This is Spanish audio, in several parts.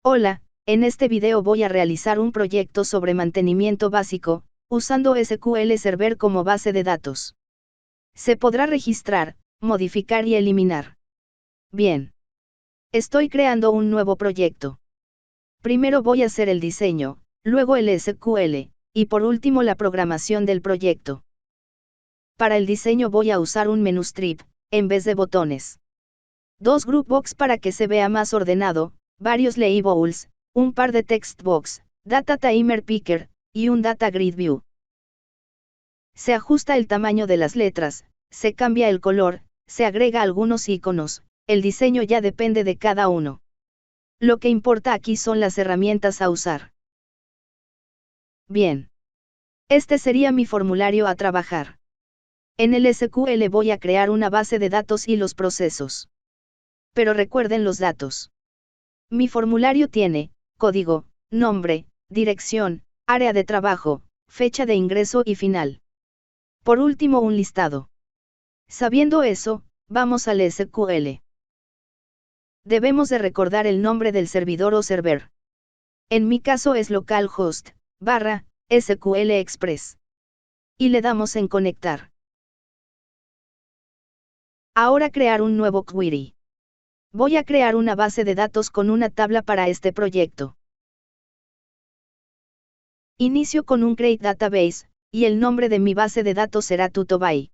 Hola, en este video voy a realizar un proyecto sobre mantenimiento básico, usando SQL Server como base de datos. Se podrá registrar, modificar y eliminar. Bien. Estoy creando un nuevo proyecto. Primero voy a hacer el diseño, luego el SQL, y por último la programación del proyecto. Para el diseño voy a usar un menú strip, en vez de botones. 2 group box para que se vea más ordenado, varios labels, un par de text box, data timer picker, y un data grid view. Se ajusta el tamaño de las letras, se cambia el color, se agrega algunos iconos, el diseño ya depende de cada uno. Lo que importa aquí son las herramientas a usar. Bien. Este sería mi formulario a trabajar. En el SQL voy a crear una base de datos y los procesos. Pero recuerden los datos. Mi formulario tiene código, nombre, dirección, área de trabajo, fecha de ingreso y final. Por último, un listado. Sabiendo eso, vamos al SQL. Debemos de recordar el nombre del servidor o server. En mi caso es localhost, /SQL Express. Y le damos en conectar. Ahora crear un nuevo query. Voy a crear una base de datos con una tabla para este proyecto. Inicio con un create database, y el nombre de mi base de datos será Tutobay.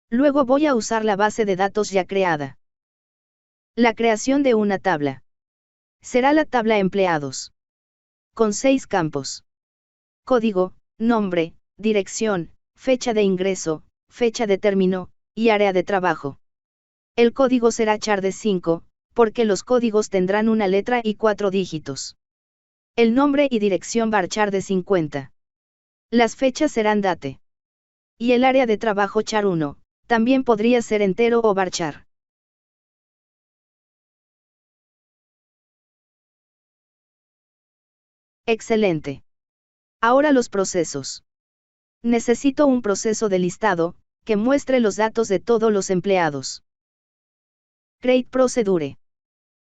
Luego voy a usar la base de datos ya creada. La creación de una tabla. Será la tabla empleados. Con 6 campos. Código, nombre, dirección, fecha de ingreso, fecha de término, y área de trabajo. El código será char de 5, porque los códigos tendrán una letra y 4 dígitos. El nombre y dirección varchar de 50. Las fechas serán date. Y el área de trabajo char 1, también podría ser entero o varchar. Excelente. Ahora los procesos. Necesito un proceso de listado, que muestre los datos de todos los empleados. Create procedure.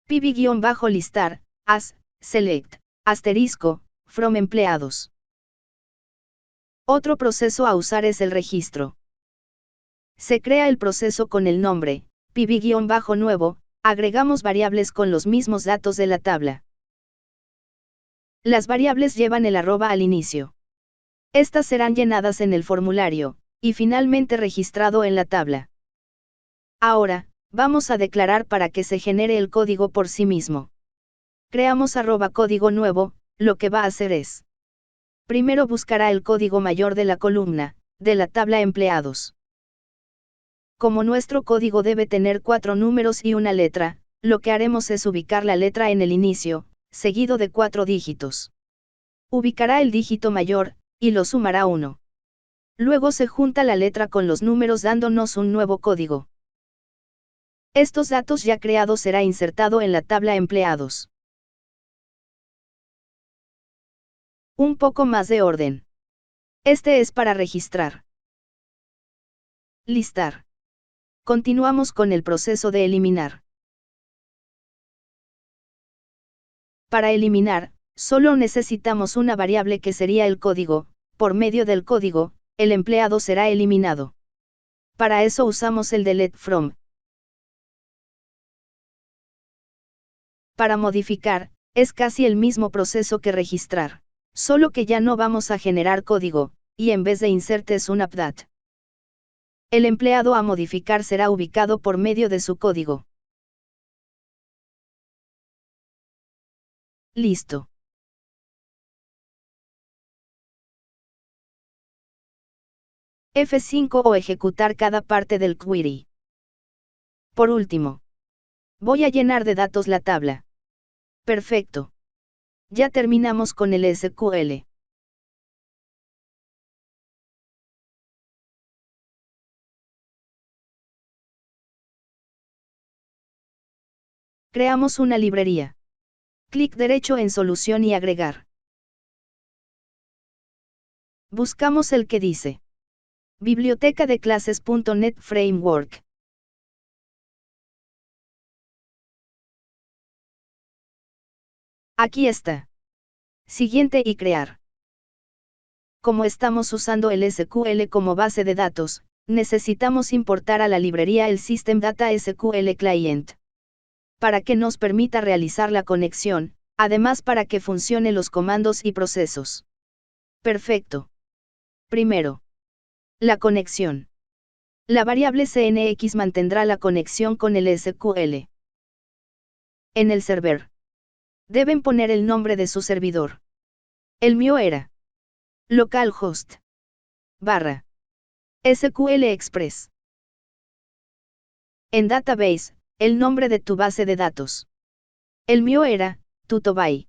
pb-listar, as, select, asterisco, from empleados. Otro proceso a usar es el registro. Se crea el proceso con el nombre, pb-nuevo, agregamos variables con los mismos datos de la tabla. Las variables llevan el arroba al inicio. Estas serán llenadas en el formulario, y finalmente registrado en la tabla. Ahora, vamos a declarar para que se genere el código por sí mismo. Creamos @código nuevo, lo que va a hacer es. Primero buscará el código mayor de la columna, de la tabla empleados. Como nuestro código debe tener 4 números y una letra, lo que haremos es ubicar la letra en el inicio, seguido de 4 dígitos. Ubicará el dígito mayor, y lo sumará 1. Luego se junta la letra con los números dándonos un nuevo código. Estos datos ya creados será insertado en la tabla empleados. Un poco más de orden. Este es para registrar. Listar. Continuamos con el proceso de eliminar. Para eliminar, solo necesitamos una variable que sería el código. Por medio del código, el empleado será eliminado. Para eso usamos el delete from. Para modificar, es casi el mismo proceso que registrar. Solo que ya no vamos a generar código, y en vez de insert es un update. El empleado a modificar será ubicado por medio de su código. Listo. F5 o ejecutar cada parte del query. Por último, voy a llenar de datos la tabla. Perfecto. Ya terminamos con el SQL. Creamos una librería. Clic derecho en Solución y Agregar. Buscamos el que dice Biblioteca de clases.NET Framework. Aquí está. Siguiente y crear. Como estamos usando el SQL como base de datos, necesitamos importar a la librería el System Data SQL Client. Para que nos permita realizar la conexión, además para que funcione los comandos y procesos. Perfecto. Primero. La conexión. La variable CNX mantendrá la conexión con el SQL. En el server. Deben poner el nombre de su servidor. El mío era localhost / SQL Express. En database, el nombre de tu base de datos. El mío era Tutobay.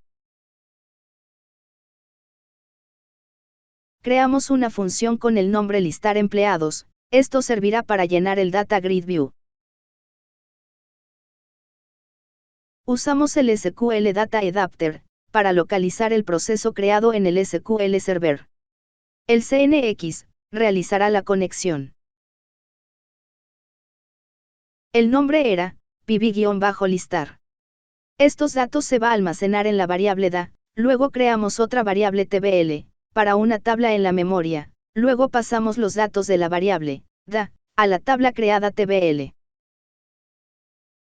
Creamos una función con el nombre listar empleados, esto servirá para llenar el Data Grid View. Usamos el SQL Data Adapter, para localizar el proceso creado en el SQL Server. El CNX realizará la conexión. El nombre era pb-listar. Estos datos se va a almacenar en la variable DA, luego creamos otra variable tbl, para una tabla en la memoria, luego pasamos los datos de la variable DA, a la tabla creada tbl.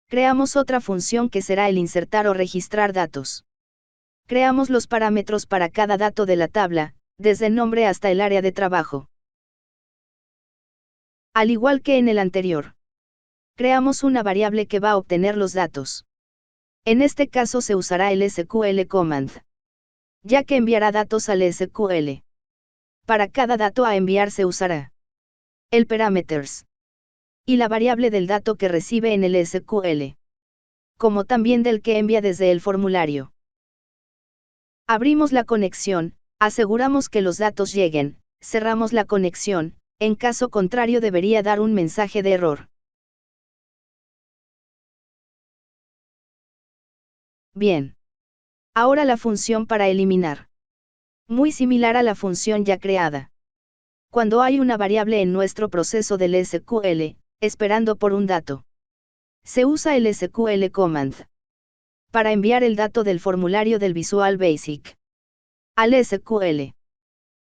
Creamos otra función que será el insertar o registrar datos. Creamos los parámetros para cada dato de la tabla, desde el nombre hasta el área de trabajo. Al igual que en el anterior. Creamos una variable que va a obtener los datos. En este caso se usará el SQL command, ya que enviará datos al SQL. Para cada dato a enviar se usará el parameters y la variable del dato que recibe en el SQL, como también del que envía desde el formulario. Abrimos la conexión, aseguramos que los datos lleguen, cerramos la conexión, en caso contrario debería dar un mensaje de error. Bien. Ahora la función para eliminar. Muy similar a la función ya creada. Cuando hay una variable en nuestro proceso del SQL, esperando por un dato, se usa el SQL command para enviar el dato del formulario del Visual Basic al SQL.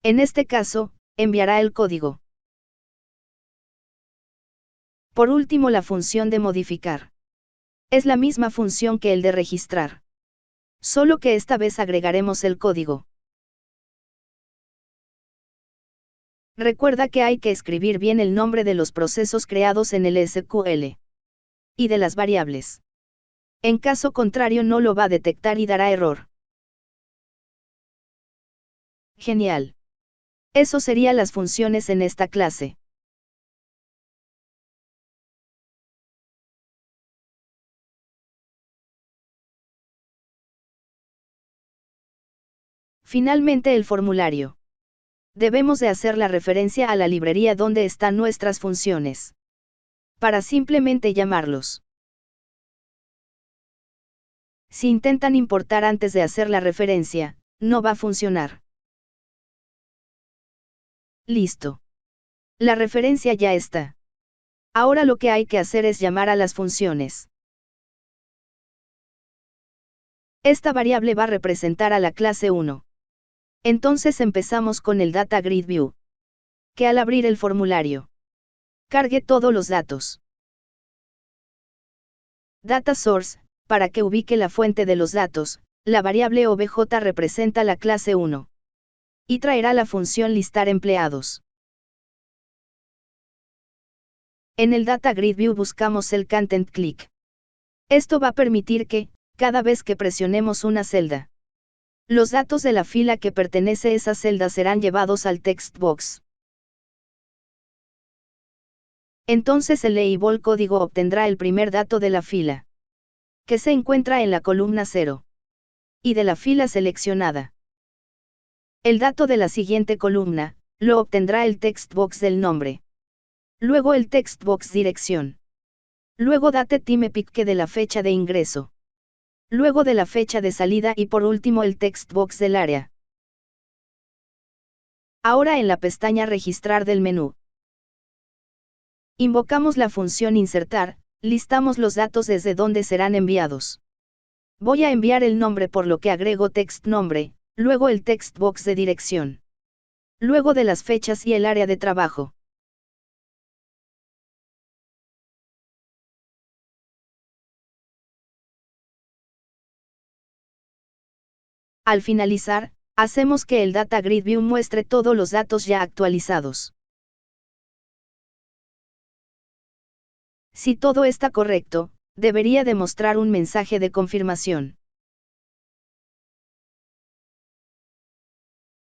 En este caso, enviará el código. Por último, la función de modificar. Es la misma función que el de registrar. Solo que esta vez agregaremos el código. Recuerda que hay que escribir bien el nombre de los procesos creados en el SQL. Y de las variables. En caso contrario no lo va a detectar y dará error. Genial. Eso serían las funciones en esta clase. Finalmente el formulario. Debemos de hacer la referencia a la librería donde están nuestras funciones. Para simplemente llamarlos. Si intentan importar antes de hacer la referencia, no va a funcionar. Listo. La referencia ya está. Ahora lo que hay que hacer es llamar a las funciones. Esta variable va a representar a la clase 1. Entonces empezamos con el Data Grid View. Que al abrir el formulario, cargue todos los datos. Data Source, para que ubique la fuente de los datos, la variable obj representa la clase 1. Y traerá la función listar empleados. En el Data Grid View buscamos el Content Click. Esto va a permitir que, cada vez que presionemos una celda, los datos de la fila que pertenece a esa celda serán llevados al text box. Entonces el label código obtendrá el primer dato de la fila, que se encuentra en la columna 0. Y de la fila seleccionada. El dato de la siguiente columna, lo obtendrá el text box del nombre. Luego el text box dirección. Luego date time pick de la fecha de ingreso. Luego de la fecha de salida y por último el text box del área. Ahora en la pestaña registrar del menú. Invocamos la función insertar, listamos los datos desde donde serán enviados. Voy a enviar el nombre por lo que agrego text nombre, luego el text box de dirección. Luego de las fechas y el área de trabajo. Al finalizar, hacemos que el Data Grid View muestre todos los datos ya actualizados. Si todo está correcto, debería demostrar un mensaje de confirmación.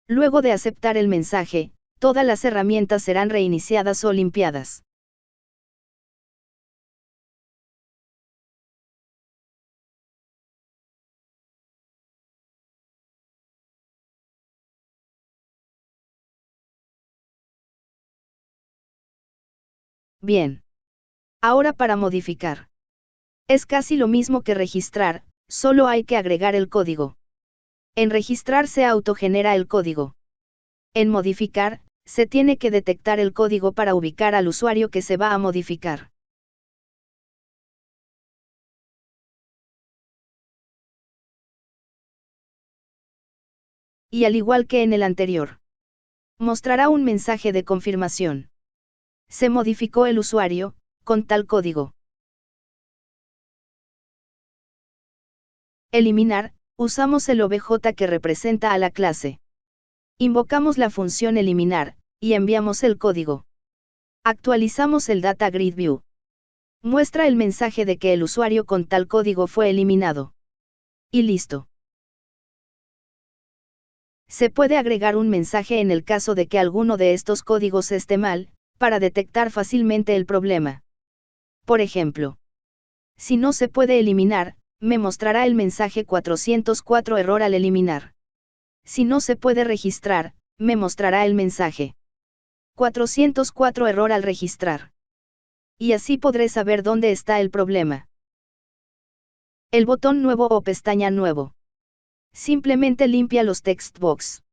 Luego de aceptar el mensaje, todas las herramientas serán reiniciadas o limpiadas. Bien. Ahora para modificar. Es casi lo mismo que registrar, solo hay que agregar el código. En registrar se autogenera el código. En modificar, se tiene que detectar el código para ubicar al usuario que se va a modificar. Y al igual que en el anterior, mostrará un mensaje de confirmación. Se modificó el usuario, con tal código. Eliminar, usamos el obj que representa a la clase. Invocamos la función eliminar, y enviamos el código. Actualizamos el Data Grid View. Muestra el mensaje de que el usuario con tal código fue eliminado. Y listo. Se puede agregar un mensaje en el caso de que alguno de estos códigos esté mal, para detectar fácilmente el problema. Por ejemplo, si no se puede eliminar, me mostrará el mensaje 404 error al eliminar. Si no se puede registrar, me mostrará el mensaje 404 error al registrar. Y así podré saber dónde está el problema. El botón nuevo o pestaña nuevo. Simplemente limpia los text box.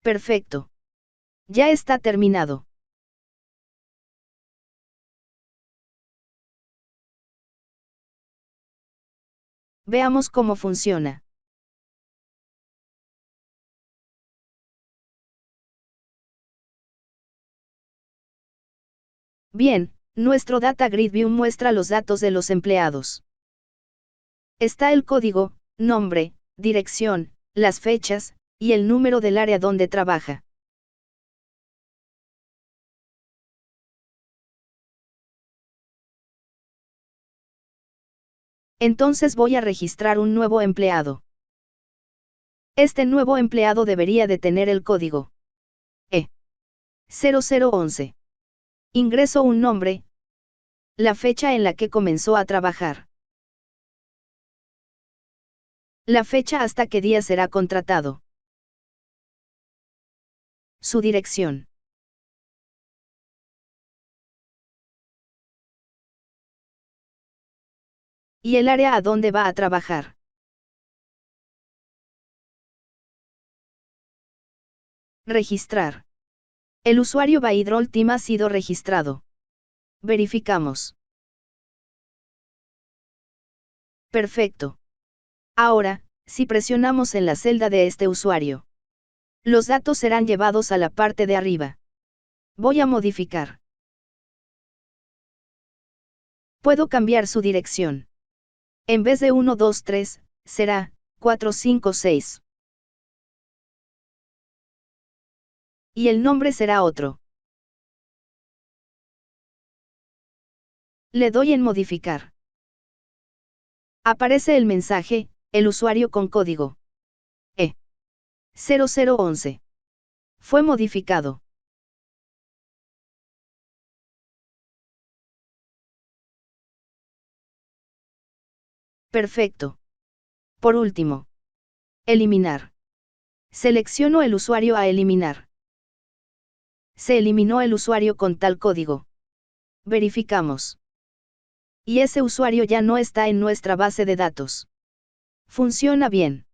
Perfecto. Ya está terminado. Veamos cómo funciona. Bien, nuestro Data Grid View muestra los datos de los empleados. Está el código, nombre, dirección, las fechas, y el número del área donde trabaja. Entonces voy a registrar un nuevo empleado. Este nuevo empleado debería de tener el código E0011. Ingreso un nombre, la fecha en la que comenzó a trabajar, la fecha hasta qué día será contratado, su dirección, y el área a donde va a trabajar. Registrar. El usuario Baidrol Team ha sido registrado. Verificamos. Perfecto. Ahora, si presionamos en la celda de este usuario, los datos serán llevados a la parte de arriba. Voy a modificar. Puedo cambiar su dirección. En vez de 123, será 456. Y el nombre será otro. Le doy en modificar. Aparece el mensaje, el usuario con código E0011. Fue modificado. Perfecto. Por último, eliminar. Selecciono el usuario a eliminar. Se eliminó el usuario con tal código. Verificamos. Y ese usuario ya no está en nuestra base de datos. Funciona bien.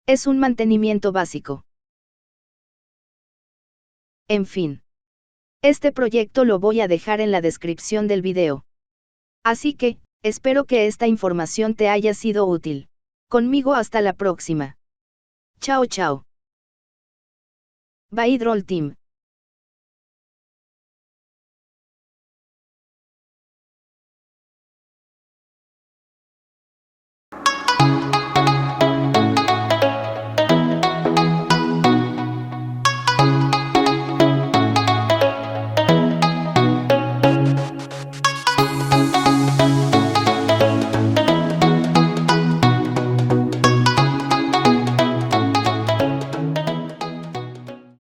Es un mantenimiento básico. En fin. Este proyecto lo voy a dejar en la descripción del video. Así que, espero que esta información te haya sido útil. Conmigo hasta la próxima. Chao chao. Bye Roll Team.